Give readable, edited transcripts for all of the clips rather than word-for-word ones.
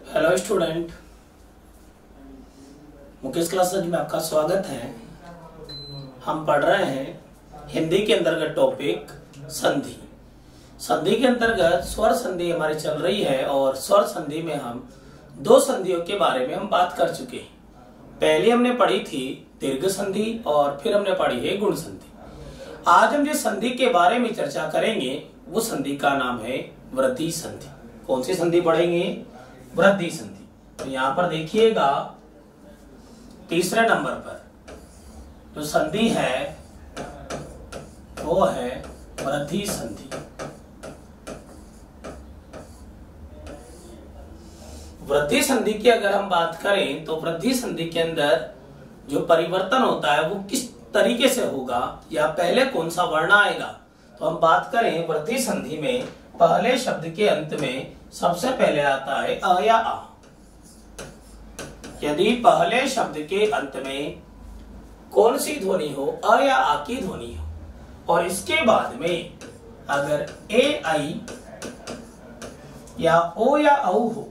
Hello student, Mukesh classes में आपका स्वागत है। हम पढ़ रहे हैं हिंदी के अंतर्गत टॉपिक संधि। संधि के अंतर्गत स्वर संधि हमारी चल रही है और स्वर संधि में हम दो संधियों के बारे में हम बात कर चुके हैं। पहले हमने पढ़ी थी दीर्घ संधि और फिर हमने पढ़ी है गुण संधि। आज हम जिस संधि के बारे में चर्चा करेंगे वो संधि का नाम है वृद्धि संधि। कौन सी संधि पढ़ेंगे? वृद्धि संधि। तो यहाँ पर देखिएगा तीसरे नंबर पर जो संधि है वो है वृद्धि संधि। वृद्धि संधि की अगर हम बात करें तो वृद्धि संधि के अंदर जो परिवर्तन होता है वो किस तरीके से होगा या पहले कौन सा वर्ण आएगा। तो हम बात करें वृद्धि संधि में पहले शब्द के अंत में सबसे पहले आता है अ या आ। यदि पहले शब्द के अंत में कौन सी ध्वनि हो, अ या आ की ध्वनि हो, और इसके बाद में अगर ए आई या ओ या औ हो,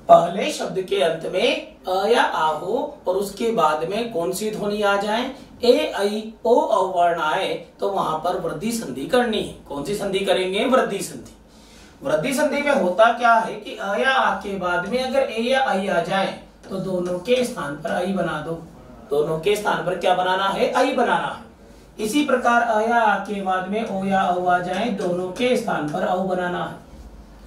पहले शब्द के अंत में अ या आ हो और उसके बाद में कौन सी ध्वनि आ जाए, ए आई ओ औ वर्ण आए, तो वहां पर वृद्धि संधि करनी है। कौन सी संधि करेंगे? वृद्धि संधि। वृद्धि संधि में होता क्या है कि अ या आ के बाद में अगर ए या आई आ जाए तो दोनों के स्थान पर आई बना दो। दोनों के स्थान पर क्या बनाना है? आई बनाना है। इसी प्रकार अ या आ के बाद में ओ या औ आ जाए, दोनों के स्थान पर औ बनाना है।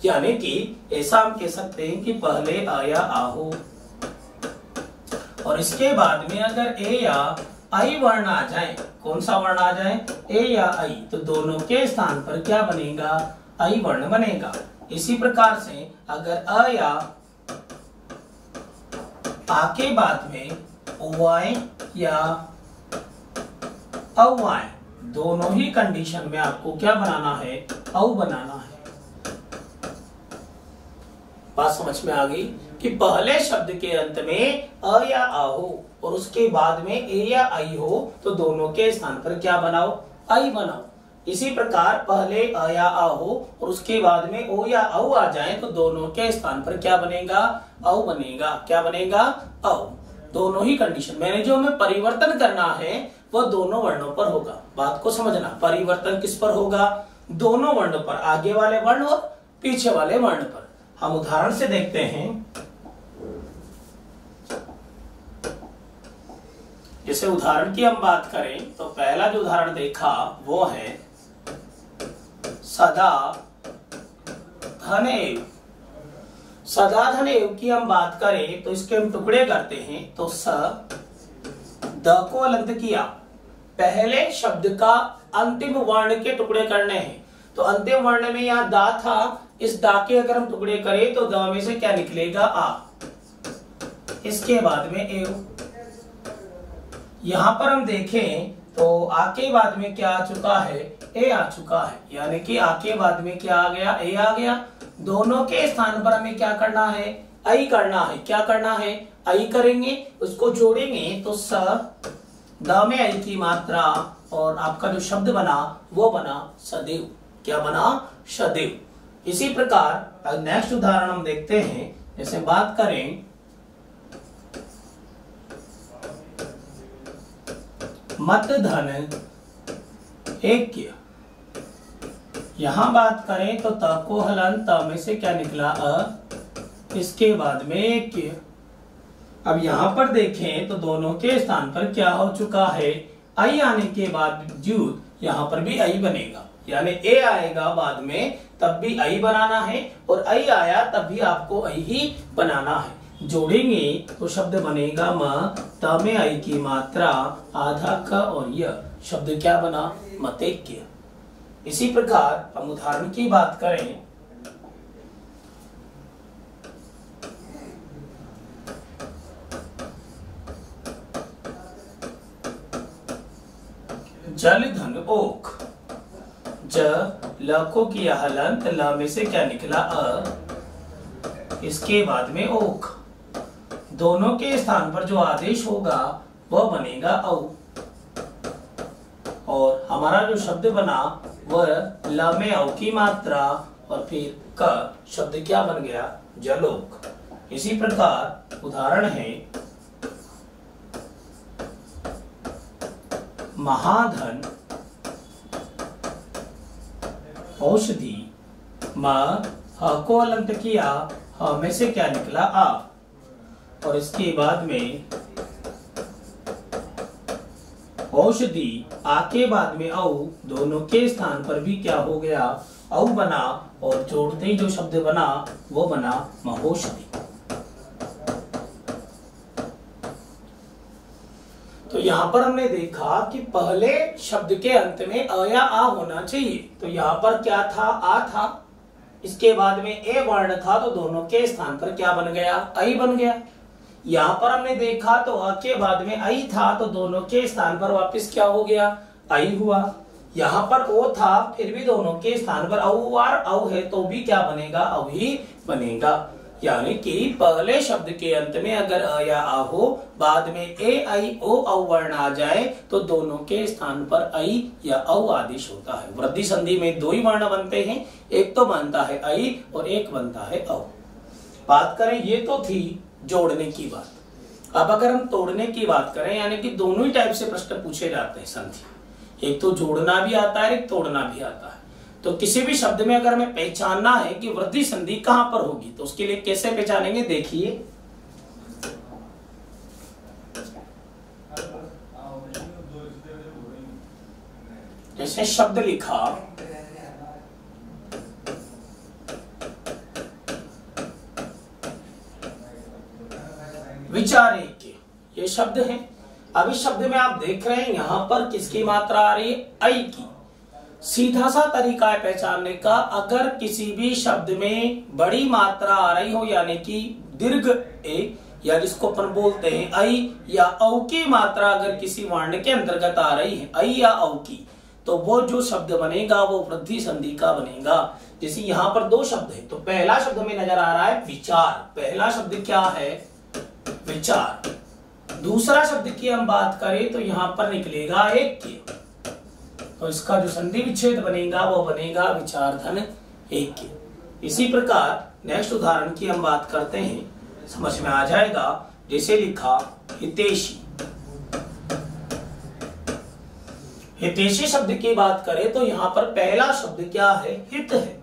यानी कि ऐसा हम कह सकते हैं कि पहले अ या आ हो और इसके बाद में अगर ए या आई वर्ण आ जाए, कौन सा वर्ण आ जाए? ए या आई, तो दोनों के स्थान पर क्या बनेगा? आई वर्ण बनेगा। इसी प्रकार से अगर अ या आ के बाद में ओ आए या औ आए, दोनों ही कंडीशन में आपको क्या बनाना है? औ बनाना है। बात समझ में आ गई कि पहले शब्द के अंत में अ या आ हो और उसके बाद में ए या आई हो तो दोनों के स्थान पर क्या बनाओ? आई बनाओ। इसी प्रकार पहले अ या आ हो और उसके बाद में ओ या औ आ जाए तो दोनों के स्थान पर क्या बनेगा? औ बनेगा। क्या बनेगा? औ। दोनों ही कंडीशन मैंने जो हमें परिवर्तन करना है वह दोनों वर्णों पर होगा। बात को समझना, परिवर्तन किस पर होगा? दोनों वर्णों पर, आगे वाले वर्ण और पीछे वाले वर्ण पर। हम उदाहरण से देखते हैं। जैसे उदाहरण की हम बात करें तो पहला जो उदाहरण देखा वो है सदा धन एव। सदा धन एव की हम बात करें तो इसके हम टुकड़े करते हैं। तो स द को अलंत किया, पहले शब्द का अंतिम वर्ण के टुकड़े करने हैं। तो अंतिम वर्ण में यहाँ दा था, इस दा के अगर हम टुकड़े करें तो द में से क्या निकलेगा? आ। इसके बाद में एव। यहां पर हम देखें तो आ के बाद में क्या आ चुका है? ए आ चुका है। यानी कि आ के बाद में क्या आ गया? ए आ गया। दोनों के स्थान पर हमें क्या करना है? आई करना है। क्या करना है? आई करेंगे, उसको जोड़ेंगे तो स द में आई की मात्रा और आपका जो शब्द बना वो बना सदैव। क्या बना? सदैव। इसी प्रकार नेक्स्ट उदाहरण हम देखते हैं। जैसे बात करें मत धन ऐक्य। यहां बात करें तो त को हलन, त में से क्या निकला? अ। इसके बाद में ऐक्य। अब यहां पर देखें तो दोनों के स्थान पर क्या हो चुका है? आई आने के बावजूद यहां पर भी आई बनेगा। यानी ए आएगा बाद में तब भी आई बनाना है और आई आया तब भी आपको आई ही बनाना है। जोड़ेंगे तो शब्द बनेगा म, त में आई की मात्रा, आधा क और य, शब्द क्या बना? मतैक्य। इसी प्रकार हम उदाहरण की बात करें। जल धन ओक। ज ल को किया हलंत, ल में से क्या निकला? अ। इसके बाद में ओक। दोनों के स्थान पर जो आदेश होगा वह बनेगा औ। और हमारा जो शब्द बना वह ल में औ की मात्रा और फिर क शब्द क्या बन गया, जलोक। इसी प्रकार उदाहरण है महाधन औषधि, म ह को अलंत किया, ह में से क्या निकला, आ, और इसके बाद में औषधि, आ के बाद में औ, दोनों के स्थान पर भी क्या हो गया, औ बना, और जोड़ते ही जो शब्द बना वो बना महौषधि। तो यहाँ पर हमने देखा कि पहले शब्द के अंत में अ या आ होना चाहिए, तो यहाँ पर क्या था, आ था, इसके बाद में ए वर्ण था, तो दोनों के स्थान पर क्या बन गया, आई बन गया। यहाँ पर हमने देखा तो अ के बाद में आई था, तो दोनों के स्थान पर वापस क्या हो गया, आई हुआ। यहाँ पर ओ था, फिर भी दोनों के स्थान पर औ और औ है, तो भी क्या बनेगा, औ ही बनेगा। यानी कि पहले शब्द के अंत में अगर अ या आ हो, बाद में ए आई ओ औ वर्ण आ जाए, तो दोनों के स्थान पर आई या औ आदेश होता है। वृद्धि संधि में दो ही वर्ण बनते हैं, एक तो बनता है आई और एक बनता है औ। बात करें, ये तो थी जोड़ने की बात। अब अगर हम तोड़ने की बात करें, यानी कि दोनों ही टाइप से प्रश्न पूछे जाते हैं संधि, एक तो जोड़ना भी आता है, एक तोड़ना भी आता है। तो किसी भी शब्द में अगर हमें पहचानना है कि वृद्धि संधि कहां पर होगी, तो उसके लिए कैसे पहचानेंगे, देखिए। जैसे शब्द लिखा विचारे के, ये शब्द है। अब इस शब्द में आप देख रहे हैं यहां पर किसकी मात्रा आ रही है, आई की। सीधा सा तरीका है पहचानने का, अगर किसी भी शब्द में बड़ी मात्रा आ रही हो, यानी कि दीर्घ ए, या जिसको अपन बोलते हैं आई या औ की मात्रा अगर किसी वर्ण के अंतर्गत आ रही है, आई या औ की, तो वो जो शब्द बनेगा वो वृद्धि संधि का बनेगा। जैसे यहाँ पर दो शब्द है, तो पहला शब्द में नजर आ रहा है विचार, पहला शब्द क्या है, विचार। दूसरा शब्द की हम बात करें तो यहाँ पर निकलेगा ऐक्य, तो इसका जो संधि विच्छेद बनेगा वो बनेगा विचार धन ऐक्य। इसी प्रकार नेक्स्ट उदाहरण की हम बात करते हैं, समझ में आ जाएगा। जैसे लिखा हितैषी, हितैषी शब्द की बात करें तो यहाँ पर पहला शब्द क्या है, हित है।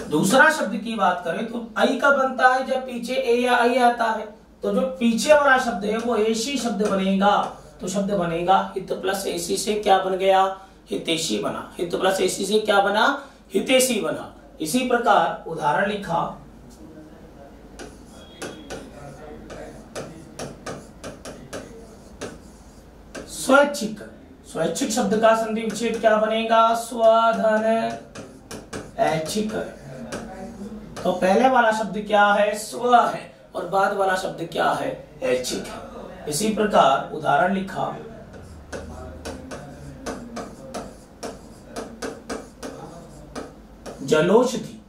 दूसरा शब्द की बात करें तो आई का बनता है जब पीछे ए या आई आता है, तो जो पीछे वाला शब्द है वो ऐसी शब्द बनेगा, तो शब्द बनेगा हित प्लस ऐसी से क्या बन गया, हितैषी बना। हित प्लस ऐसी से क्या बना, हितैषी बना। इसी प्रकार उदाहरण लिखा स्वैच्छिक, स्वैच्छिक शब्द का संधि विच्छेद क्या बनेगा, स्वधन ऐच्छिक। तो पहले वाला शब्द क्या है, स्व है, और बाद वाला शब्द क्या है, ऐच्छिक है। इसी प्रकार उदाहरण लिखा जलोषधि,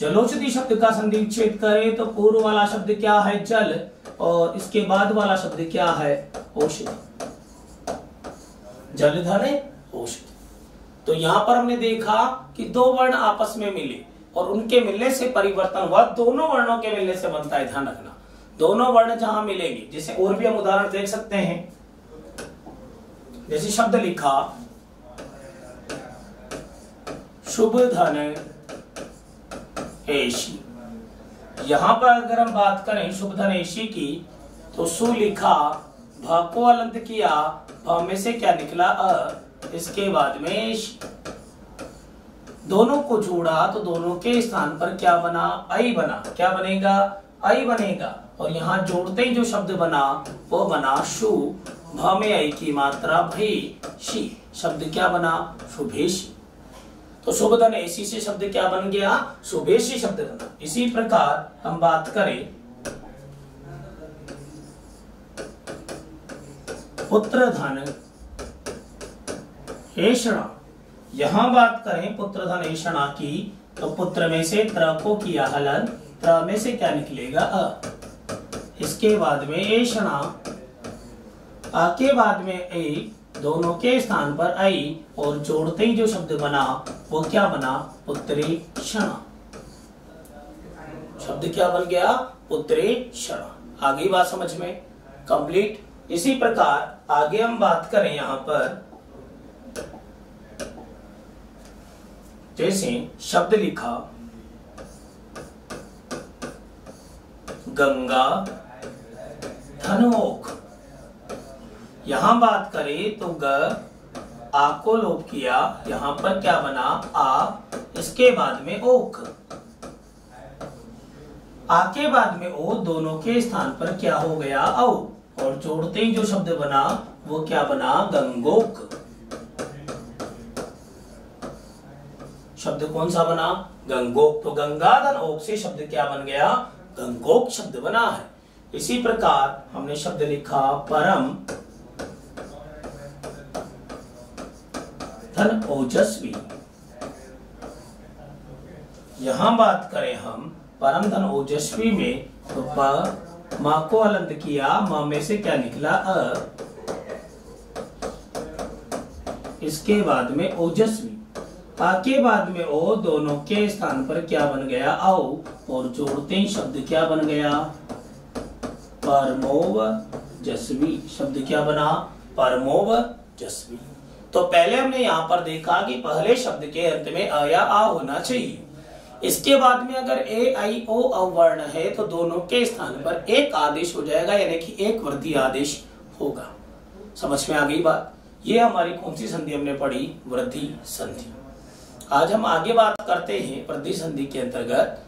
जलोषधि शब्द का संधि विच्छेद करें तो पूर्व वाला शब्द क्या है, जल, और इसके बाद वाला शब्द क्या है, औषधि, जलधन औषधि। तो यहां पर हमने देखा कि दो वर्ण आपस में मिले और उनके मिलने से परिवर्तन हुआ, दोनों वर्णों के मिलने से बनता है, ध्यान रखना। दोनों वर्ण जहां मिलेंगे, जैसे और भी हम उदाहरण देख सकते हैं। जैसे शब्द लिखा शुभ धन ऐशी, यहां पर अगर हम बात करें शुभ धन ऐशी की, तो सु लिखा, भ को अलंत किया, भ में से क्या निकला, अ, इसके बाद में ऐशी। दोनों को जोड़ा तो दोनों के स्थान पर क्या बना, आई बना। क्या बनेगा, आई बनेगा। और यहाँ जोड़ते ही जो शब्द बना वो बना शु, भ में आई की मात्रा भई शी, शब्द क्या बना, शुभेशी। तो शुभ धन ऐसी से शब्द क्या बन गया, शुभेशी शब्द बना। इसी प्रकार हम बात करें पुत्र धन ऐषणा, यहां बात करें पुत्र धन ऐषणा की, तो पुत्र में से त्र को किया हलन, त्र में से क्या निकलेगा, अ, इसके बाद में ऐषणा, आ के बाद में ए, दोनों के स्थान पर आई, और जोड़ते ही जो शब्द बना वो क्या बना? पुत्रेक्षण। शब्द क्या बन गया? पुत्रेक्षण। आ गई बात समझ में? कंप्लीट। इसी प्रकार आगे हम बात करें यहां पर, जैसे शब्द लिखा गंगा धनोक। यहां बात करें तो ग आ को लोप किया, यहां पर क्या बना? आ, इसके बाद में ओक। आ के बाद में ओ, दोनों के स्थान पर क्या हो गया? औ। और जोड़ते ही जो शब्द बना वो क्या बना? गंगोक। शब्द कौन सा बना? गंगोक। तो गंगाधर ओक से शब्द क्या बन गया? गंगोक शब्द बना है। इसी प्रकार हमने शब्द लिखा परम धन ओजस्वी। यहां बात करें हम परम धन ओजस्वी में, तो प मां को हलंत किया, मां में से क्या निकला? अ, इसके बाद में ओजस्वी। आ के बाद में ओ, दोनों के स्थान पर क्या बन गया? औ। और जोड़ते ही शब्द क्या बन गया? परमोव जस्वी। शब्द क्या बना? परमोव जस्वी। तो पहले हमने यहाँ पर देखा कि पहले शब्द के अंत में अ या आ होना चाहिए। इसके बाद में अगर ए आई ओ अवर्ण है तो दोनों के स्थान पर एक आदेश हो जाएगा, यानी कि एक वृद्धि आदेश होगा। समझ में आ गई बात? ये हमारी कौन सी संधि हमने पढ़ी? वृद्धि संधि। आज हम आगे बात करते हैं वृद्धि संधि के अंतर्गत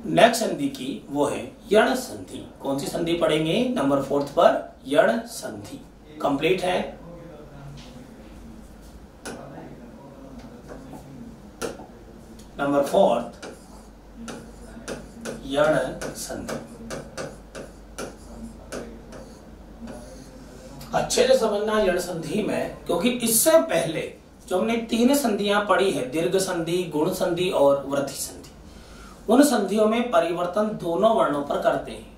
नेक्स्ट संधि की, वो है यण संधि। कौन सी संधि पढ़ेंगे? नंबर 4 पर यण संधि। कंप्लीट है। नंबर 4 यण संधि। अच्छे से समझना यण संधि में, क्योंकि इससे पहले जो हमने 3 संधियां पढ़ी है, दीर्घ संधि, गुण संधि और वृद्धि संधि, उन संधियों में परिवर्तन दोनों वर्णों पर करते हैं।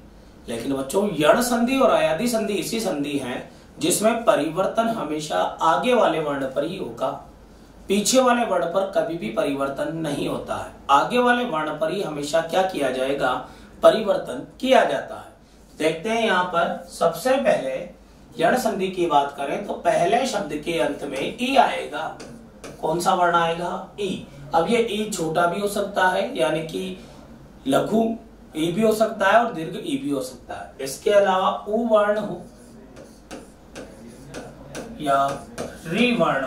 लेकिन बच्चों यण संधि और अयादि संधि इसी संधि है जिसमें परिवर्तन हमेशा आगे वाले वर्ण पर ही होगा, पीछे वाले वर्ण पर कभी भी परिवर्तन नहीं होता है। आगे वाले वर्ण पर ही हमेशा क्या किया जाएगा? परिवर्तन किया जाता है। देखते हैं यहाँ पर सबसे पहले यण संधि की बात करें तो पहले शब्द के अंत में ई आएगा। कौन सा वर्ण आएगा? ई। अब ये ई छोटा भी हो सकता है, यानी कि लघु ई भी हो सकता है और दीर्घ ई भी हो सकता है। इसके अलावा उ वर्ण हो या री वर्ण,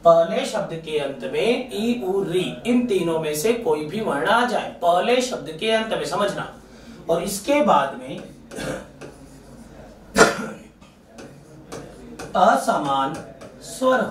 पहले शब्द के अंत में ई उ री, इन तीनों में से कोई भी वर्ण आ जाए पहले शब्द के अंत में, समझना। और इसके बाद में असमान स्वर।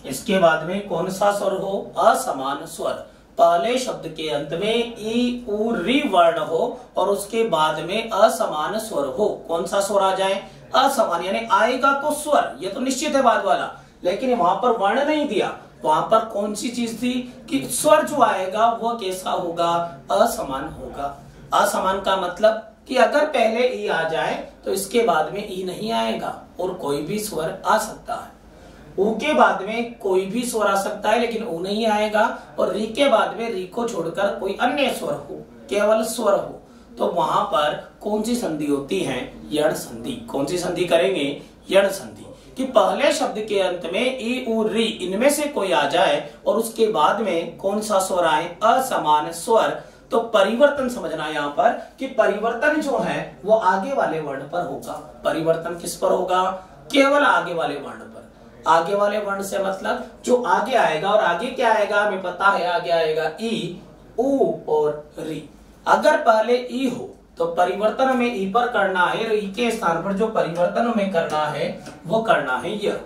इसके बाद में कौन सा स्वर हो? असमान स्वर। पहले शब्द के अंत में ई उ री वर्ण हो और उसके बाद में असमान स्वर हो। कौन सा स्वर आ जाए? असमान, यानी आएगा तो स्वर, ये तो निश्चित है बाद वाला, लेकिन वहां पर वर्ण नहीं दिया। वहां पर कौन सी चीज थी कि स्वर जो आएगा वो कैसा होगा? असमान होगा। असमान का मतलब कि अगर पहले ई आ जाए तो इसके बाद में ई नहीं आएगा और कोई भी स्वर आ सकता है। ऊ के बाद में कोई भी स्वर आ सकता है लेकिन ऊ नहीं आएगा, और री के बाद में री को छोड़कर कोई अन्य स्वर हो, केवल स्वर हो, तो वहां पर कौन सी संधि होती है? यण संधि। कौन सी संधि करेंगे? यण संधि। कि पहले शब्द के अंत में ई उ री इनमें से कोई आ जाए और उसके बाद में कौन सा स्वर आए? असमान स्वर। तो परिवर्तन समझना यहाँ पर कि परिवर्तन जो है वो आगे वाले वर्ण पर होगा। परिवर्तन किस पर होगा? केवल आगे वाले वर्ण पर। आगे वाले वर्ण से मतलब जो आगे आएगा, और आगे क्या आएगा हमें पता है, आगे आएगा ई, उ और री। अगर पहले ई हो तो परिवर्तन हमें ई पर करना है, ई के स्थान पर जो परिवर्तन हमें करना है वो करना है य।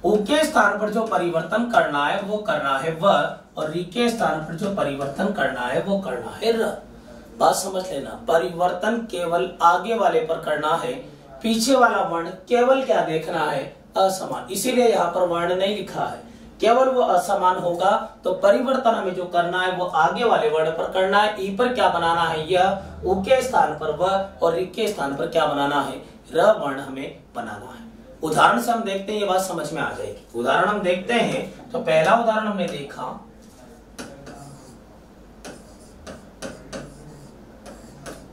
उ के स्थान पर जो परिवर्तन करना है वो करना है व, और री के स्थान पर जो परिवर्तन करना है वो करना है र। बात समझ लेना, परिवर्तन केवल आगे वाले पर करना है, पीछे वाला वर्ण केवल क्या देखना है? असमान। इसीलिए यहाँ पर वर्ण नहीं लिखा है, केवल वो असमान होगा। तो परिवर्तन हमें जो करना है वो आगे वाले वर्ण पर करना है। ई पर क्या बनाना है? यह। उ के स्थान पर व, और री के स्थान पर क्या बनाना है? र वर्ण हमें बनाना है। उदाहरण से हम देखते हैं, ये बात समझ में आ जाएगी। उदाहरण हम देखते हैं, तो पहला उदाहरण हमने देखा,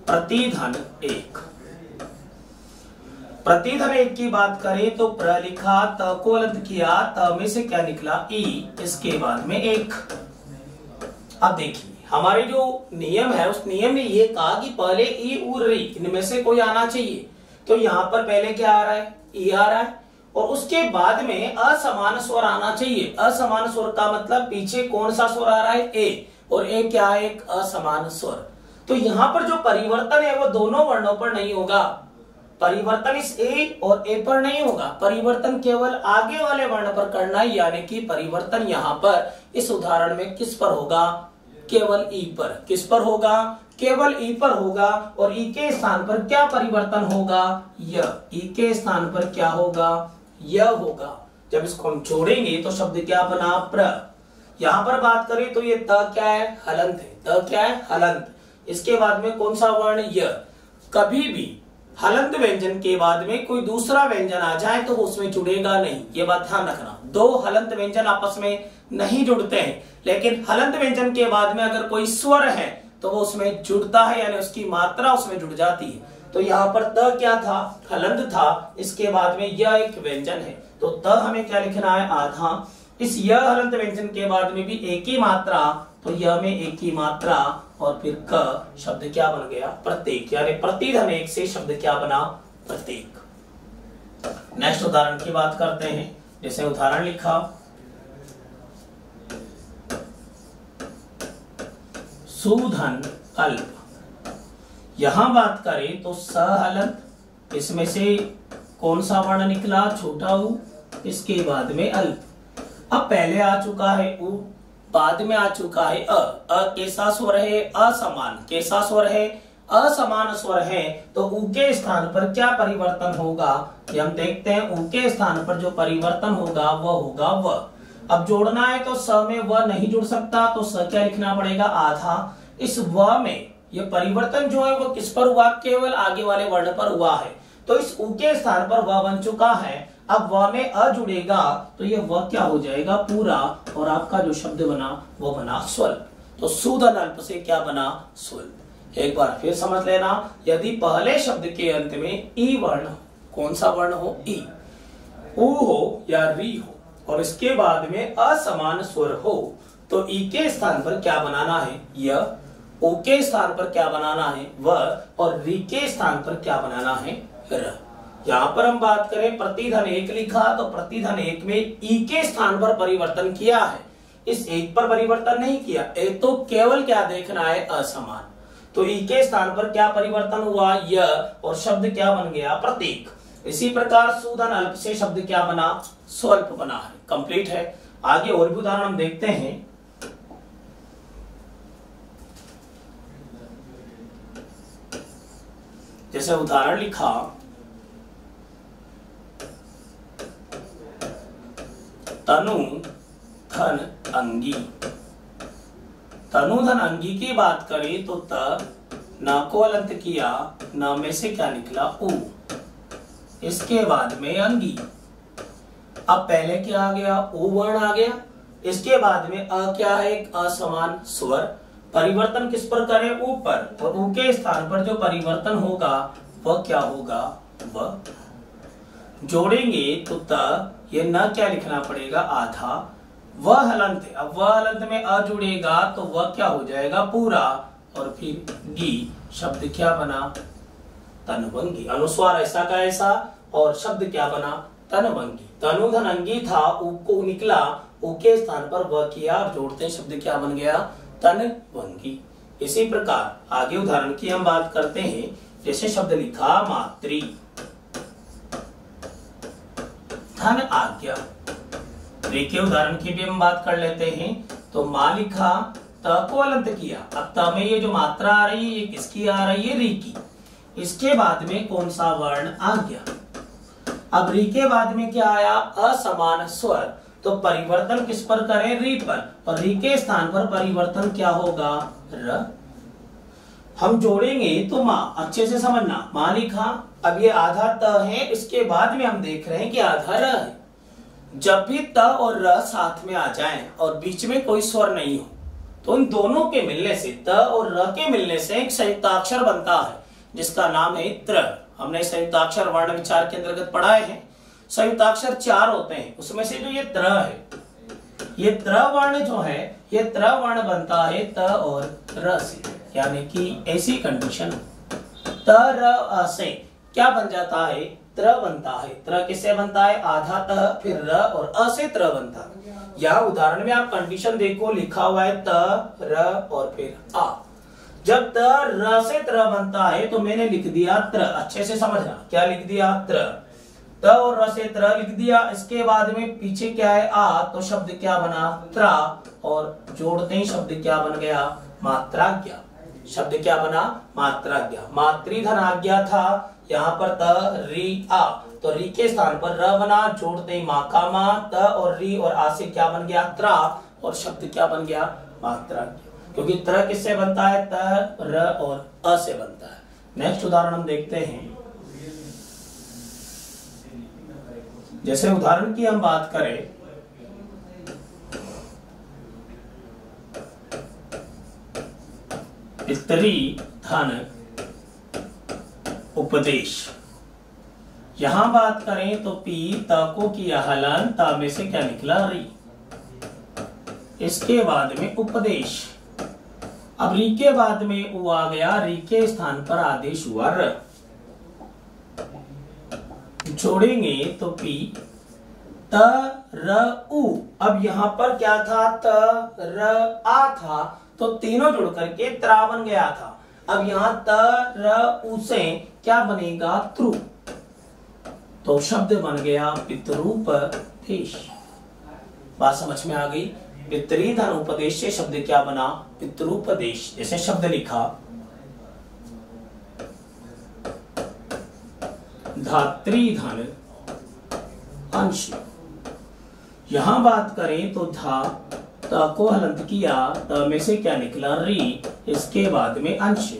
प्रतिधन 1। प्रतिधन 1 की बात करें तो प्र लिखा, त को अलग किया, त में से क्या निकला ई, इसके बाद में 1। अब देखिए हमारे जो नियम है उस नियम में ये कहा कि पहले ई और री इनमें से कोई आना चाहिए। तो यहाँ पर पहले क्या आ रहा है, ई आ रहा है, और उसके बाद में असमान स्वर आना चाहिए। असमान स्वर का मतलब पीछे कौन सा स्वर आ रहा है, ए, और ए क्या है, एक असमान स्वर। तो यहाँ पर जो परिवर्तन है वो दोनों वर्णों पर नहीं होगा। परिवर्तन इस ए और ए पर नहीं होगा, परिवर्तन केवल आगे वाले वर्ण पर करना है। यानी कि परिवर्तन यहाँ पर इस उदाहरण में किस पर होगा, केवल ई पर। किस पर होगा, केवल ई पर होगा। और ई के स्थान पर क्या परिवर्तन होगा, य। ई के स्थान पर क्या होगा, य होगा। जब इसको हम जोड़ेंगे तो शब्द क्या बना, प्र। यहां पर बात करें तो ये त क्या है, हलंत है। त क्या है, हलंत। इसके बाद में कौन सा वर्ण, य। कभी भी हलंत व्यंजन के बाद में कोई दूसरा व्यंजन आ जाए तो वो उसमें जुड़ेगा नहीं, ये बात ध्यान रखना। दो हलंत व्यंजन आपस में नहीं जुड़ते हैं, लेकिन हलंत व्यंजन के बाद में अगर कोई स्वर है तो वो उसमें जुड़ता है, यानी उसकी मात्रा उसमें जुड़ जाती है। तो यहाँ पर त क्या था, हलंत था, इसके बाद में यह एक व्यंजन है, तो त हमें क्या लिखना है, आधा। इस य हलंत व्यंजन के बाद में भी एक ही मात्रा, तो य में एक ही मात्रा, और फिर क शब्द क्या बन गया, प्रत्येक। यानी प्रतिधन 1 से शब्द क्या बना, प्रत्येक। नेक्स्ट उदाहरण की बात करते हैं। जैसे उदाहरण लिखा, सुधन अल्प। यहां बात करें तो स हलंत, इसमें से कौन सा वर्ण निकला, छोटा ऊ, इसके बाद में अल्प। अब पहले आ चुका है ऊ, बाद में आ चुका है अ। कैसा स्वर है, असमान। कैसा स्वर है, असमान स्वर है। तो ऊ के स्थान पर क्या परिवर्तन होगा, ये हम देखते हैं। ऊ के स्थान पर जो परिवर्तन होगा वह होगा व। अब जोड़ना है तो स में व नहीं जुड़ सकता, तो स क्या लिखना पड़ेगा, आधा। इस व में ये परिवर्तन जो है वो किस पर हुआ, केवल आगे वाले वर्ण पर हुआ है। तो इस ऊ के स्थान पर व बन चुका है। अब व में अ जुड़ेगा तो ये व क्या हो जाएगा, पूरा, और आपका जो शब्द बना वो बना स्वल्प। तो सुधन अल्प से क्या बना, स्वल्प। एक बार फिर समझ लेना, यदि पहले शब्द के अंत में ई वर्ण, कौन सा वर्ण हो, ई, ऊ हो या री हो, और इसके बाद में असमान स्वर हो, तो ई के स्थान पर क्या बनाना है, य। ऊ के स्थान पर क्या बनाना है, व, और री के स्थान पर क्या बनाना है, र। यहाँ पर हम बात करें प्रतिधन 1 लिखा, तो प्रतिधन 1 में ई के स्थान पर परिवर्तन किया है, इस 1 पर परिवर्तन नहीं किया। एक तो केवल क्या देखना है, असमान। तो ई के स्थान पर क्या परिवर्तन हुआ, य, और शब्द क्या बन गया, प्रतीक। इसी प्रकार सुधन अल्प से शब्द क्या बना, स्वल्प बना है। कंप्लीट है। आगे और भी उदाहरण हम देखते हैं। जैसे उदाहरण लिखा, तनु धन अंगी। तनु धन अंगी की बात करें तो त न को अलंत किया, न में से क्या निकला, ऊ, इसके बाद में अंगी। अब पहले क्या आ गया, ऊ वर्ण आ गया, इसके बाद में अ क्या है, एक असमान स्वर। परिवर्तन किस पर करें, ऊपर, और ऊ के स्थान पर जो परिवर्तन होगा वह क्या होगा, वह। जोड़ेंगे तो त, ये न क्या लिखना पड़ेगा, आधा। वह हलंत है, अब वह हलंत में अ जुड़ेगा तो वह क्या हो जाएगा, पूरा, और फिर गी, शब्द क्या बना, तनभंगी। अनुस्वार ऐसा का ऐसा, और शब्द क्या बना, तनभंगी। तनु धन अंगी था, ऊ को निकला, ऊ के स्थान पर वह किया, जोड़ते शब्द क्या बन गया, तनभंगी। इसी प्रकार आगे उदाहरण की हम बात करते हैं। जैसे शब्द लिखा, मातृ धन आज्ञा। देखिए उदाहरण की भी हम बात कर लेते हैं। तो मां लिखा, त को अलंत किया। अब त में ये जो मात्रा आ रही है ये किसकी आ रही है, री की। इसके बाद में कौन सा वर्ण आ गया। अब री के बाद में क्या आया, असमान स्वर। तो परिवर्तन किस पर करें, री पर, और री के स्थान पर परिवर्तन क्या होगा, र। हम जोड़ेंगे तो मां, अच्छे से समझना, मां लिखा, अब ये आधा त है, इसके बाद में हम देख रहे हैं कि आधा र है। जब भी त और र साथ में आ जाएं और बीच में कोई स्वर नहीं हो तो इन दोनों के मिलने से, त और र के मिलने से एक संयुक्ताक्षर बनता है जिसका नाम है त्र। हमने संयुक्ताक्षर वर्ण विचार के अंतर्गत पढ़ाए हैं। संयुक्ताक्षर 4 होते हैं, उसमें से जो ये त्र है, ये त्र वर्ण जो है, ये त्र वर्ण बनता है त और र से, यानी कि ऐसी कंडीशन त र अ से क्या बन जाता है, त्र बनता है। त्र किससे बनता है, आधा त फिर र और अ से त्र बनता है। यह उदाहरण में आप कंडीशन देखो, लिखा हुआ है त र और फिर आ। जब त र से त्र बनता है तो मैंने लिख दिया त्र, अच्छे से समझना, क्या लिख दिया, त्र। त और र से त्र लिख दिया, इसके बाद में पीछे क्या है, आ, तो शब्द क्या बना, त्रा, और जोड़ते ही शब्द क्या बन गया, मात्राज्ञा। शब्द क्या बना, मात्राज्ञा। मातृधन आज्ञा था, यहाँ पर त री आ, तो री के स्थान पर र बना, जोड़ते ही माँ का माँ, त और री और आ से क्या बन गया, त्रा, और शब्द क्या बन गया, मात्राज्ञा। क्योंकि त्र किससे बनता है, त र और अ से बनता है। नेक्स्ट उदाहरण हम देखते हैं। जैसे उदाहरण की हम बात करें, पितरी धन उपदेश। यहां बात करें तो पी तको किया हलन, ता में से क्या निकला, री। इसके बाद में उपदेश। अब री के बाद में उ आ गया, री के स्थान पर आदेश हुआ र। जोड़ेंगे तो पी त र उ। अब यहां पर क्या था, त र आ था, तो तीनों जुड़ करके त्रा बन गया था। अब यहां त र उ से क्या बनेगा, त्रु, तो शब्द बन गया पितरूपदेश। बात समझ में आ गई। पितरी धन उपदेश से शब्द क्या बना, पितरूपदेश। जैसे शब्द लिखा, धात्री धन अंश। यहां बात करें तो धा, त को हलंत किया, त में से क्या निकला, री। इसके बाद में अंश,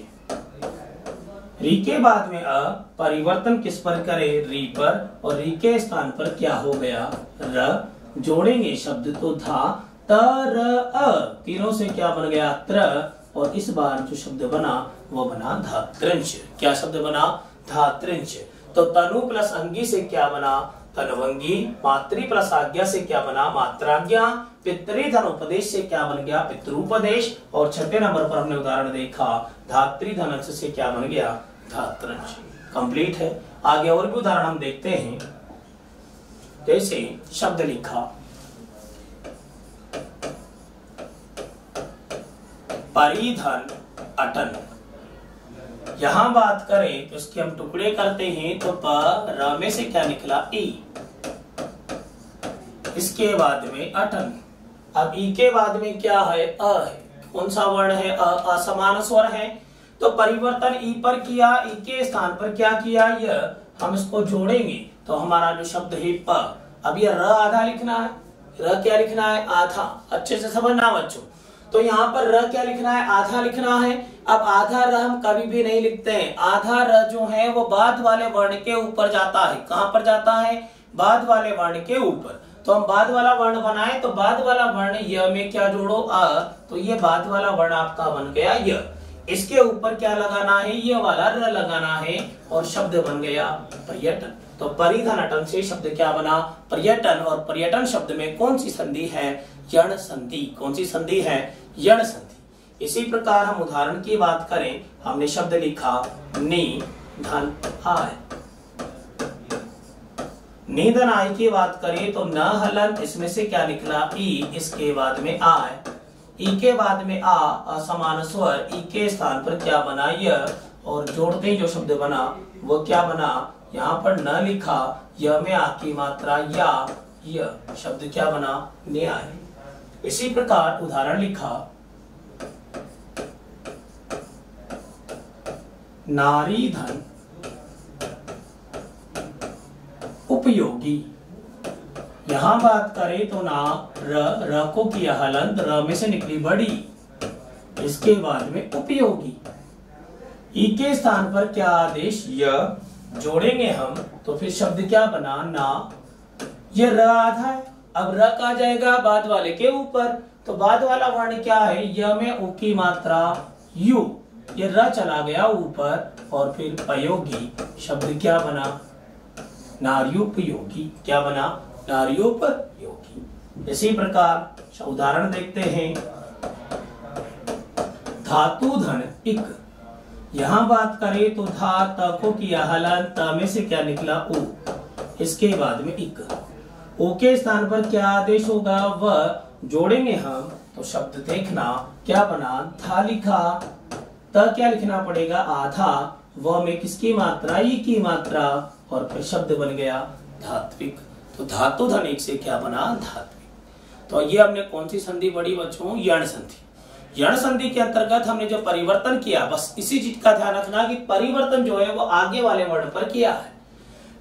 री के बाद में अ, परिवर्तन किस पर करे, री पर, और री के स्थान पर क्या हो गया, र। जोड़ेंगे शब्द तो धा, त र अ, तीनों से क्या बन गया, त्र, और इस बार जो शब्द बना वो बना धात्रिंश। क्या शब्द बना, धात्रिंश। तो तनु प्लस अंगी से क्या बना, तनवंगी। मातृ प्लस आज्ञा से क्या बना, मात्राज्ञा। पितरी धन उपदेश से क्या बन गया, पितरूपदेश। और छठे नंबर पर हमने उदाहरण देखा, धात्री धन अंश से क्या बन गया, धात्रंश। कंप्लीट है। आगे और भी उदाहरण हम देखते हैं। जैसे शब्द लिखा, परिधन अटन। यहां बात करें तो इसके हम टुकड़े करते हैं, तो प र में से क्या निकला, ई। इसके बाद में अटन। अब ई के बाद में क्या है, अ है। कौन सा वर्ण है, असमान स्वर है, तो परिवर्तन ई पर किया, ई के स्थान पर क्या किया, य। हम इसको जोड़ेंगे तो हमारा जो शब्द है प। अब ये र आधा लिखना है, र क्या लिखना है, आधा। अच्छे से समझना बच्चों। तो यहाँ पर र क्या लिखना है, आधा लिखना है। अब आधा र हम कभी भी नहीं लिखते हैं। आधा र जो है वो बाद वाले वर्ण के ऊपर जाता है। कहां पर जाता है, बाद वाले वर्ण के ऊपर। तो हम बाद वाला वर्ण बनाए तो बाद वाला वर्ण य में क्या जोड़ो, अ, तो ये बाद वाला वर्ण आपका बन गया य। इसके ऊपर क्या लगाना है, ये वाला र लगाना है, और शब्द बन गया पर्यटन। तो परिधन अटन से शब्द क्या बना, पर्यटन। और पर्यटन शब्द में कौन सी संधि है, यण संधि। कौन सी संधि है, यण संधि। इसी प्रकार हम उदाहरण की बात करें, हमने शब्द लिखा नि धन आय। निधन आय की बात करें तो न हलन, इसमें से क्या निकला, ई। इसके बाद में आय। ई के बाद में आ, असमान स्वर। ई के स्थान पर क्या बना, य। और जोड़ते ही जो शब्द बना वो क्या बना, यहाँ पर न लिखा, य में आ की मात्रा या, य। शब्द क्या बना, न्याय। इसी प्रकार उदाहरण लिखा, नारी धन उपयोगी। यहां बात करें तो ना, र को किया हलंत, र में से निकली बड़ी। इसके बाद में उपयोगी। ई के स्थान पर क्या आदेश, य। जोड़ेंगे हम तो फिर शब्द क्या बना ना, ये र आधा है, अब र का जाएगा बाद वाले के ऊपर, तो बाद वाला वर्ण क्या है, य में उ की मात्रा यू, ये र चला गया ऊपर और फिर पयोगी, शब्द क्या बना, नार्योपयोगी, क्या बना, नार्योपयोगी। इसी प्रकार उदाहरण देखते हैं, धातु धन इक, यहां बात करें तो धा त को किया हलन, त में से क्या निकला उ, इसके बाद में इक, ओ के स्थान पर क्या आदेश होगा, वह, जोड़ेंगे हम तो शब्द देखना क्या बना, था लिखा, त क्या लिखना पड़ेगा, आधा, व में किसकी मात्रा, ई की मात्रा, और फिर शब्द बन गया धात्विक। तो धातु धन एक से क्या बना, धात्विक। तो ये हमने कौन सी संधि पढ़ी बच्चों, यण संधि। यण संधि के अंतर्गत हमने जो परिवर्तन किया, बस इसी चीज का ध्यान रखना कि परिवर्तन जो है वो आगे वाले वर्ण पर किया है।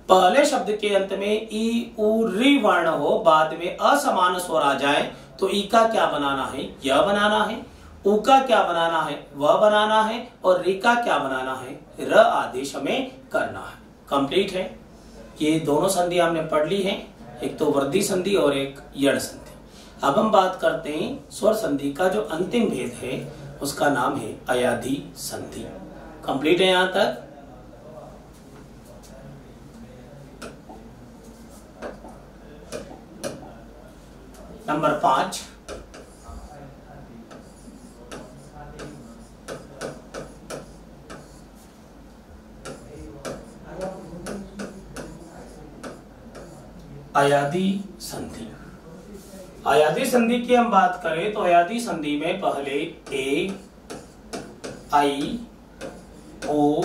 पहले शब्द के अंत में ई उ री वर्ण हो, बाद में असमान स्वर आ जाए तो ई का क्या बनाना है, यह बनाना है, उ का क्या बनाना है, वह बनाना है, और री का क्या बनाना है, र आदेश हमें करना है। कंप्लीट है। ये दोनों संधि हमने पढ़ ली है, एक तो वृद्धि संधि और एक यण संधि। अब हम बात करते हैं स्वर संधि का जो अंतिम भेद है, उसका नाम है अयाधि संधि। कंप्लीट है यहां तक। नंबर 5, अयाधि संधि। अयाधि संधि की हम बात करें तो अयाधि संधि में पहले ए, आई, ओ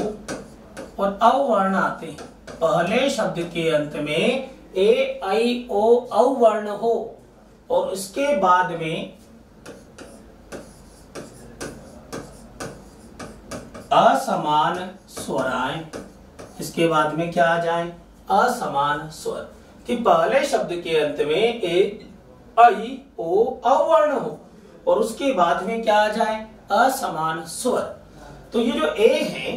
और औ वर्ण आते हैं। पहले शब्द के अंत में ए, आई, ओ, औ वर्ण हो और उसके बाद में असमान स्वर आए। इसके बाद में क्या आ जाए, असमान स्वर। कि पहले शब्द के अंत में ए, आई, ओ, औ वर्ण हो और उसके बाद में क्या आ जाए, असमान स्वर। तो ये जो ए है,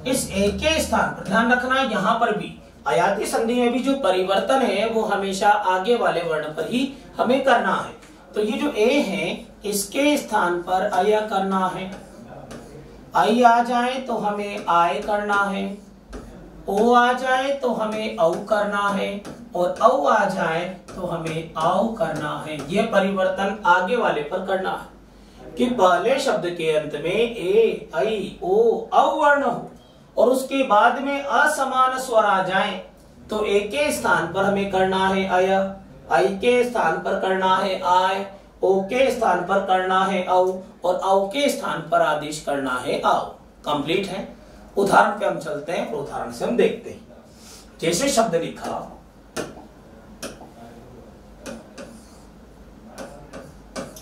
इस ए के स्थान पर ध्यान रखना, यहां पर भी अयाधि संधि में भी जो परिवर्तन है वो हमेशा आगे वाले वर्ण पर ही हमें करना है। तो ये जो ए है, इसके स्थान पर अय करना है। आई आ जाए तो हमें आय करना है, ओ आ जाए तो हमें औ करना है, और औ आ जाए तो हमें आओ करना है। यह परिवर्तन आगे वाले पर करना है कि पहले शब्द के अंत में ए, आई, ओ, औ वर्ण हो और उसके बाद में असमान स्वर आ जाए तो ए के स्थान पर हमें करना है अय, आई के स्थान पर करना है आय, ओ के स्थान पर करना है औ, और औ के स्थान पर आदेश करना है आओ। कंप्लीट है। उदाहरण पे हम चलते हैं, उदाहरण से हम देखते हैं। जैसे शब्द लिखा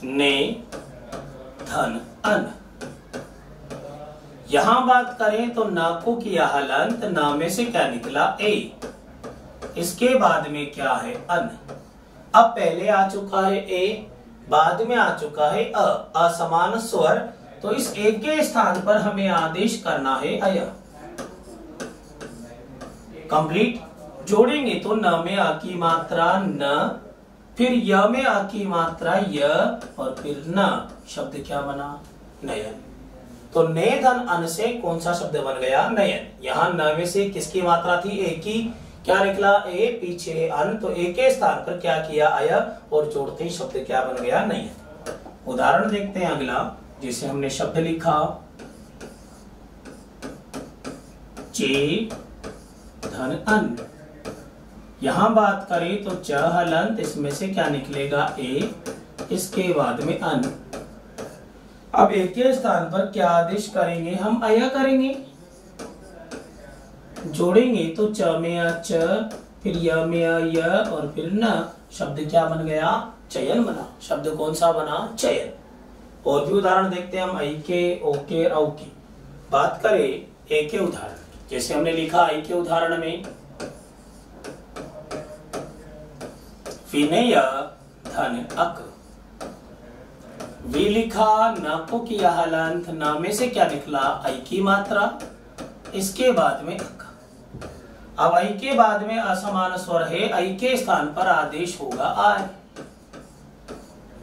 ने धन अन, यहां बात करें तो ना को किया हलंत, ना में से क्या निकला ए, इसके बाद में क्या है अन। अब पहले आ चुका है ए, बाद में आ चुका है अ, असमान स्वर, तो इस ए के स्थान पर हमें आदेश करना है अय। कंप्लीट। जोड़ेंगे तो न में आ की मात्रा न, फिर य में आ की मात्रा य, और फिर न, शब्द क्या बना, नयन। तो ने धन अन से कौन सा शब्द बन गया, नयन। यहाँ न में से किसकी मात्रा थी, ए की, क्या निकला ए, पीछे अन, तो ए के स्थान पर क्या किया अय, और जोड़ते ही शब्द क्या बन गया, नयन। उदाहरण देखते हैं अगला, जिसे हमने शब्द लिखा चे धन अन। यहां बात करें तो च हलंत, इसमें से क्या निकलेगा ए, इसके बाद में अन। अब ए के स्थान पर क्या आदेश करेंगे, हम अय करेंगे। जोड़ेंगे तो च में अ च, फिर य में अ य, और फिर न, शब्द क्या बन गया, चयन बना। शब्द कौन सा बना, चयन। और भी उदाहरण देखते हैं हम आई के, ओ के, औ की। बात करें ए के उदाहरण, जैसे हमने लिखा आई के उदाहरण में विनय धन अक, वी लिखा, न को किया हलंत, न में से क्या निकला, आई की मात्रा, इसके बाद में अक। अब आई के बाद में असमान स्वर है, आई के स्थान पर आदेश होगा आय।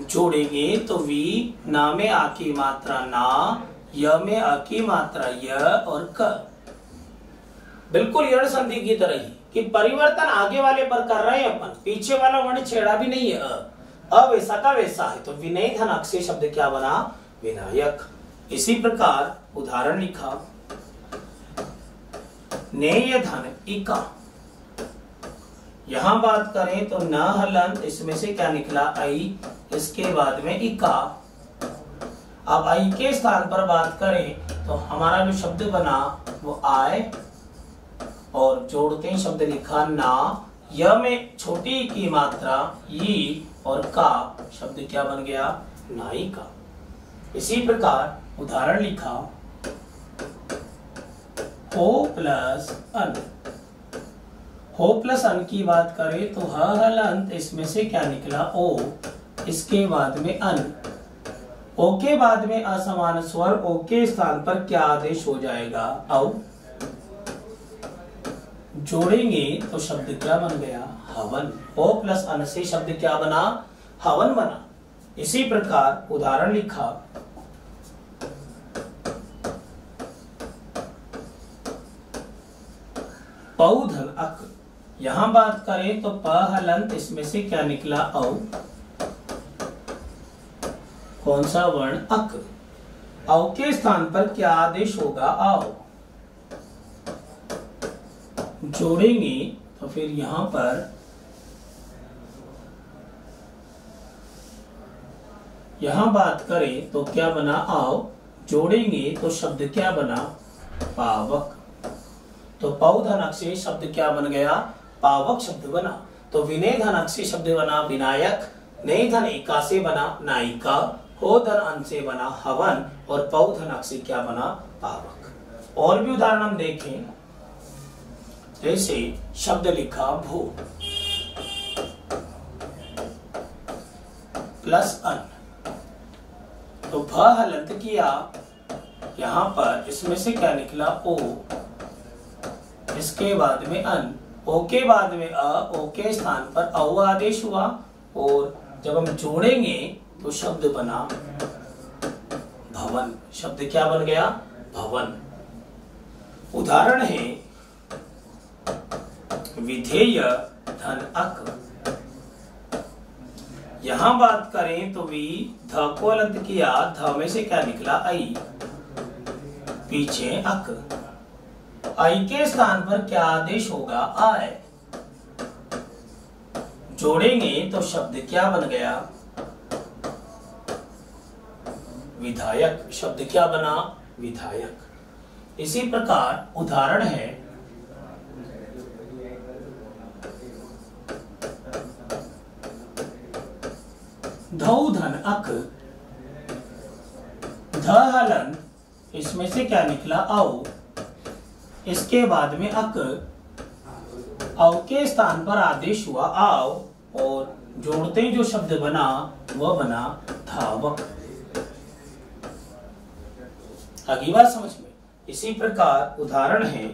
जोड़ेंगे तो वी, ना में आ की मात्रा ना, य में अ की मात्रा य और क। बिल्कुल यण संधि की तरह ही कि परिवर्तन आगे वाले पर कर रहे हैं अपन, पीछे वाला वर्ण छेड़ा भी नहीं है। अ वैसा का वैसा है, तो विनय धन अक से शब्द क्या बना? विनायक। इसी प्रकार उदाहरण लिखा, नेय धन इका। यहां बात करें तो न हलंत, इसमें से क्या निकला? आई, इसके बाद में इका। अब आई के स्थान पर बात करें तो हमारा जो शब्द बना वो आय, और जोड़ते हैं शब्द लिखा ना, य में छोटी की मात्रा ई और का, शब्द क्या बन गया? नायिका। इसी प्रकार उदाहरण लिखा, हो प्लस अन। हो प्लस अन की बात करें तो ह हलंत, इसमें से क्या निकला? ओ, इसके बाद में अन। ओ के बाद में असमान स्वर, ओ के स्थान पर क्या आदेश हो जाएगा? औ। जोड़ेंगे तो शब्द क्या बन गया? हवन। ओ प्लस अन से शब्द क्या बना? हवन बना। इसी प्रकार उदाहरण लिखा, पौधन अक। यहां बात करें तो प हलंत, इसमें से क्या निकला? औ। कौन सा वर्ण? अक। औ के स्थान पर क्या आदेश होगा? आओ। जोड़ेंगे तो फिर यहां पर बात करें तो क्या बना? आओ। जोड़ेंगे तो शब्द क्या बना? पावक। तो पौ धनक से शब्द क्या बन गया? पावक शब्द बना। तो विनय धनक से शब्द बना विनायक, नई धन एका से बना नायिका, हो धन अन से बना हवन, और पौ धनक से क्या बना? पावक। और भी उदाहरण हम देखें, जैसे शब्द लिखा भू प्लस अन, तो भ हलंत किया, यहां पर इसमें से क्या निकला? ओ, इसके बाद में अन, ओ के बाद में अ, ओ के स्थान पर औ आदेश हुआ, और जब हम जोड़ेंगे तो शब्द बना भवन। शब्द क्या बन गया? भवन। उदाहरण है विधेय धन अक। यहां बात करें तो वी, ध को अलंत किया, ध में से क्या निकला? आई, पीछे अक। आई के स्थान पर क्या आदेश होगा? आय। जोड़ेंगे तो शब्द क्या बन गया? विधायक। शब्द क्या बना? विधायक। इसी प्रकार उदाहरण है धौ धन अक। ध हलन, इसमें से क्या निकला? औ। इसके बाद में अक, औ के स्थान पर आदेश हुआ आओ, और जोड़ते जो शब्द बना वह बना धावक। आगे बात समझ में। इसी प्रकार उदाहरण है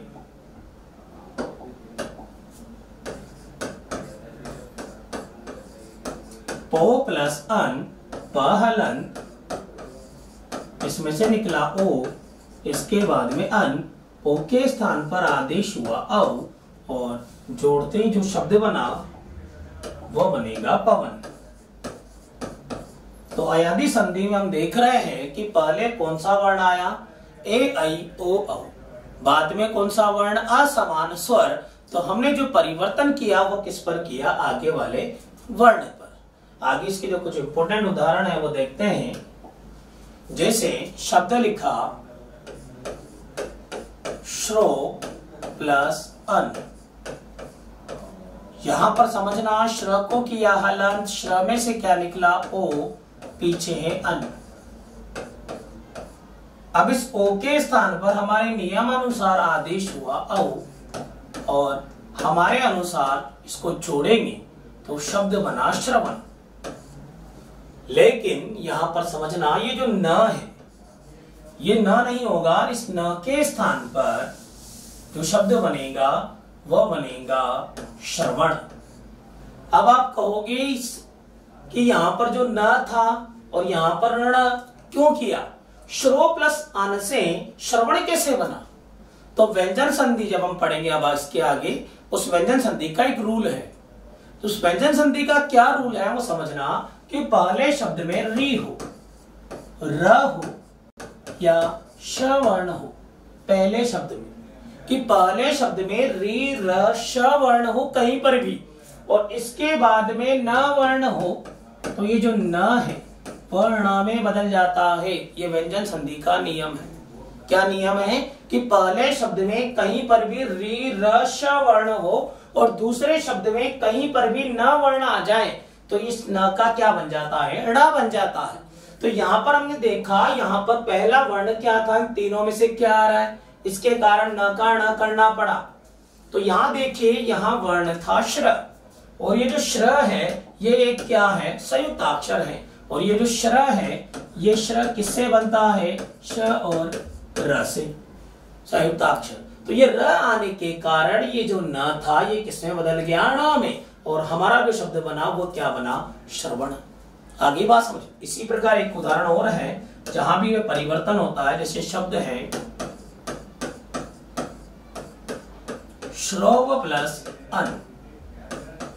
पो प्लस अन, प हलंत, इसमें से निकला ओ, इसके बाद में अन, ओ के स्थान पर आदेश हुआ औ, और जोड़ते जो शब्द बना वह बनेगा पवन। तो अयादी संधि में हम देख रहे हैं कि पहले कौन सा वर्ण आया? ए आई ओ औ। बाद में कौन सा वर्ण? असमान स्वर। तो हमने जो परिवर्तन किया वो किस पर किया? आगे वाले वर्ण पर। आगे इसके जो कुछ इंपोर्टेंट उदाहरण है वो देखते हैं। जैसे शब्द लिखा श्रो प्लस अन। यहां पर समझना, श्र को किया हलंत, श्र में से क्या निकला? ओ, पीछे है अन। अब इस ओ के स्थान पर हमारे नियमानुसार आदेश हुआ औ, और हमारे अनुसार इसको जोड़ेंगे तो शब्द बना श्रवण। लेकिन यहां पर समझना, ये जो न है ये न नहीं होगा, इस न के स्थान पर जो शब्द बनेगा वह बनेगा श्रवण। अब आप कहोगे कि यहां पर जो न था और यहां पर ण क्यों किया? श्रो प्लस अन से श्रवण कैसे बना? तो व्यंजन संधि जब हम पढ़ेंगे अब इसके आगे, उस व्यंजन संधि का एक रूल है। तो उस व्यंजन संधि का क्या रूल है वो समझना कि पहले शब्द में री हो, र हो या श्रवण हो, पहले शब्द में, कि पहले शब्द में री र श वर्ण हो कहीं पर भी, और इसके बाद में न वर्ण हो, तो ये जो न है वर्ण में बदल जाता है। ये व्यंजन संधि का नियम है। क्या नियम है? कि पहले शब्द में कहीं पर भी री र श वर्ण हो और दूसरे शब्द में कहीं पर भी न वर्ण आ जाए तो इस न का क्या बन जाता है? ण बन जाता है। तो यहाँ पर हमने देखा, यहाँ पर पहला वर्ण क्या था? इन तीनों में से क्या आ रहा है? इसके कारण न का ण करना पड़ा। तो यहाँ देखिए, यहाँ वर्ण था श्र, और ये जो श्र है ये एक क्या है? संयुक्ताक्षर है। और ये जो श्र है, ये श्र किससे बनता है? श और र से, संयुक्ताक्षर। तो ये र आने के कारण ये जो न था ये किसमें बदल गया? ण में, और हमारा जो शब्द बना वो क्या बना? श्रवण। आगे बात समझ। इसी प्रकार एक उदाहरण और है जहां भी वह परिवर्तन होता है, जैसे शब्द है श्रोव प्लस अन,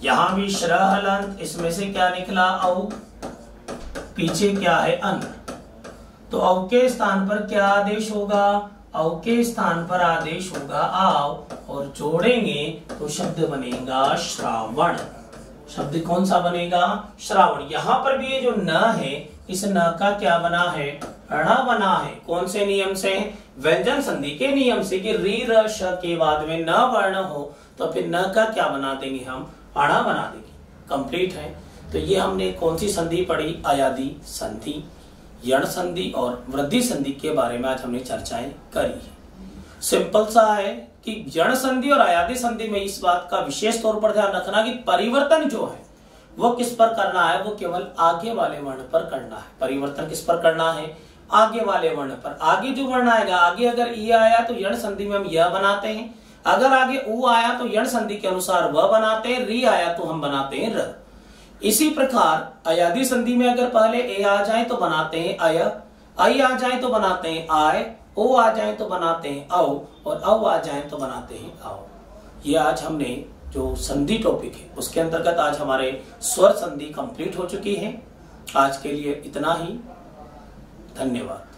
यहां भी श्र हलंत, इसमें से क्या निकला? औ, पीछे क्या है? अन। तो औ के स्थान पर क्या आदेश होगा? औ के स्थान पर आदेश होगा आओ, और जोड़ेंगे तो शब्द बनेगा श्रावण। शब्द कौन सा बनेगा? श्रावण। यहां पर भी ये जो न है, इस न का क्या बना है? ण बना है। कौन से नियम से? व्यंजन संधि के नियम से, कि री र श के बाद में न वर्ण हो तो फिर न का क्या बना देंगे? हम अणा बना देंगे। कंप्लीट है। तो ये हमने कौन सी संधि पढ़ी? अयादि संधि, यण संधि और वृद्धि संधि के बारे में आज हमने चर्चाएं करी है। सिंपल सा है कि यण संधि और अयादि संधि में इस बात का विशेष तौर पर ध्यान रखना कि परिवर्तन जो है वो किस पर करना है? वो केवल आगे वाले वर्ण पर करना है। परिवर्तन किस पर करना है? आगे वाले वर्ण पर। आगे जो वर्ण आएगा, आगे अगर ई आया तो यण संधि में हम यह बनाते हैं, अगर आगे उ आया तो यण संधि के अनुसार वह बनाते हैं, री आया तो हम बनाते हैं र। इसी प्रकार अयादि संधि में अगर पहले ए आ जाए तो बनाते हैं अय, आई आ जाए तो बनाते हैं आय, ओ आ जाए तो बनाते हैं औ, और औ आ जाए तो बनाते हैं आओ। ये आज हमने जो संधि टॉपिक है उसके अंतर्गत आज हमारे स्वर संधि कंप्लीट हो चुकी है। आज के लिए इतना ही। धन्यवाद।